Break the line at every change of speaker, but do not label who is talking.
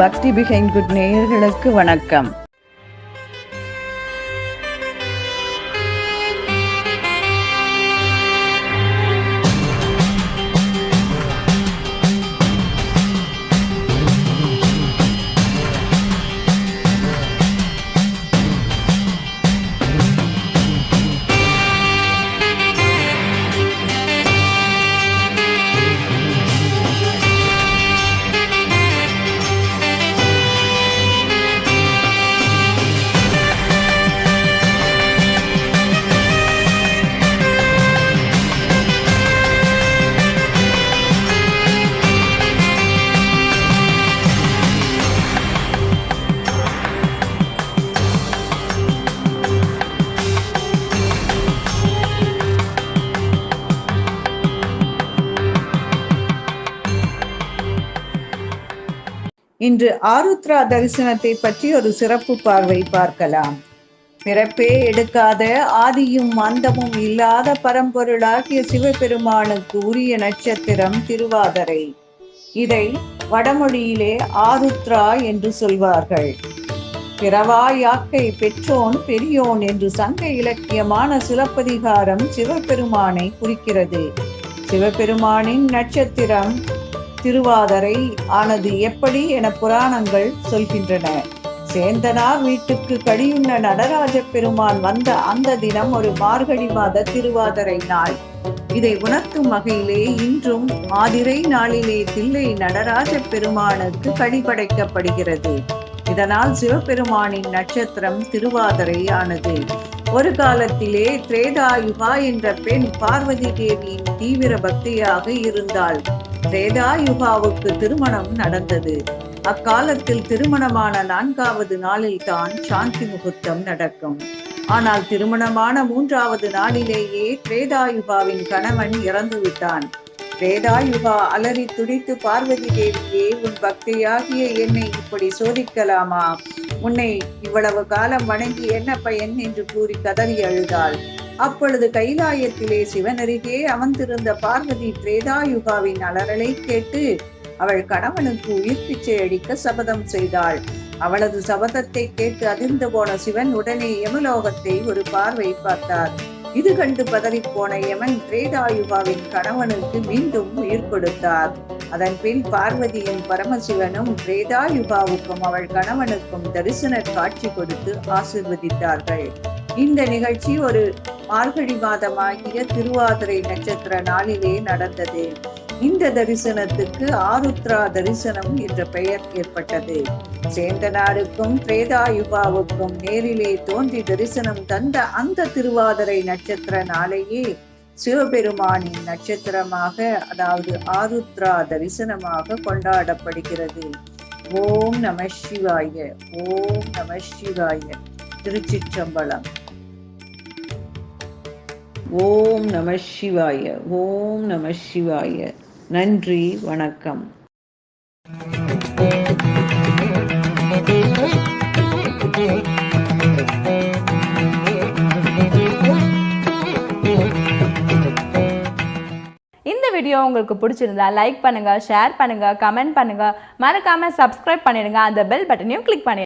பக்தி behind good நேயர்களுக்கு வணக்கம். இன்று ஆருத்ரா தரிசனத்தை பற்றி ஒரு சிறப்பு பார்வை பார்க்கலாம். பிறப்பே எடுக்காத ஆதியும் அந்தமும் இல்லாத பரம்பொருளாகிய சிவபெருமானுக்கு உரிய நட்சத்திரம் திருவாதிரை. இதை வடமொழியிலே ஆருத்ரா என்று சொல்வார்கள். பிறவா யாக்கை பெற்றோன் பெரியோன் என்று சங்க இலக்கியமான சிலப்பதிகாரம் சிவபெருமானை குறிக்கிறது. சிவபெருமானின் நட்சத்திரம் திருவாதிரை ஆனது எப்படி என புராணங்கள் சொல்கின்றன. சேந்தனார் வீட்டுக்கு கடியுண்ண நடராஜ பெருமான் வந்த அந்த தினம் ஒரு மார்கழி மாத திருவாதிரை நாள். இதை உணர்த்தும் வகையிலே இன்றும் ஆதிரை நாளிலே தில்லை நடராஜ பெருமானுக்கு கடி படைக்கப்படுகிறது. இதனால் சிவபெருமானின் நட்சத்திரம் திருவாதிரை ஆனது. ஒரு காலத்திலே திரேதாயுகா என்ற பெண் பார்வதி தேவியின் தீவிர பக்தியாக இருந்தாள். திரேதாயுகாவுக்கு திருமணம் நடந்தது. அக்காலத்தில் திருமணமான 4வது நாளில் தான் சாந்தி முகூர்த்தம் நடக்கும். ஆனால் திருமணமான 3வது நாளிலேயே திரேதாயுகாவின் கணவன் இறந்து விட்டான். திரேதாயுகா அலறி துடித்து, பார்வதி தேவியே, உன் பக்தியாகிய என்னை இப்படி சோதிக்கலாமா? உன்னை இவ்வளவு காலம் வணங்கி என்ன பயன் என்று கூறி கதறி அழுதாள். அப்பொழுது கைலாயத்திலே சிவனருகே அமர்ந்திருந்த பார்வதி திரேதாயுகாவின் அலறலை கேட்டு அவள் கணவனுக்கு உயிர் பிச்சை அடிக்க சபதம் செய்தாள். அவளது சபதத்தை கேட்டு அதிர்ந்து போன சிவன் உடனே யமலோகத்தை ஒரு பார்வை பார்த்தார். இது கண்டு பதறிப்போன யமன் திரேதாயுகாவின் கணவனுக்கு மீண்டும் உயிர் கொடுத்தார். அதன் பின் பார்வதியும் பரமசிவனும் திரேதாயுகாவுக்கும் அவள் கணவனுக்கும் தரிசன காட்சி கொடுத்து ஆசீர்வதித்தார்கள். இந்த நிகழ்ச்சி ஒரு மார்கழி மாதமாகிய திருவாதிரை நட்சத்திர நாளிலே நடந்தது. இந்த தரிசனத்துக்கு ஆருத்ரா தரிசனம் என்ற பெயர் ஏற்பட்டது. சேந்தனாருக்கும் திரேதாயுகாவுக்கும் நேரிலே தோன்றி தரிசனம் தந்த அந்த திருவாதிரை நட்சத்திர நாளையே சிவபெருமானின் நட்சத்திரமாக, அதாவது ஆருத்ரா தரிசனமாக கொண்டாடப்படுகிறது. ஓம் நம சிவாய, ஓம் நம சிவாய. திருச்சிற்றம்பலம். ஓம் நம சிவாய, ஓம் நம சிவாய. நன்றி, வணக்கம்.
இந்த வீடியோ உங்களுக்கு பிடிச்சிருந்தா லைக் பண்ணுங்க, ஷேர் பண்ணுங்க, கமெண்ட் பண்ணுங்க, மறக்காம சப்ஸ்கிரைப் பண்ணிடுங்க. அந்த பெல் பட்டனையும் கிளிக் பண்ணிடுங்க.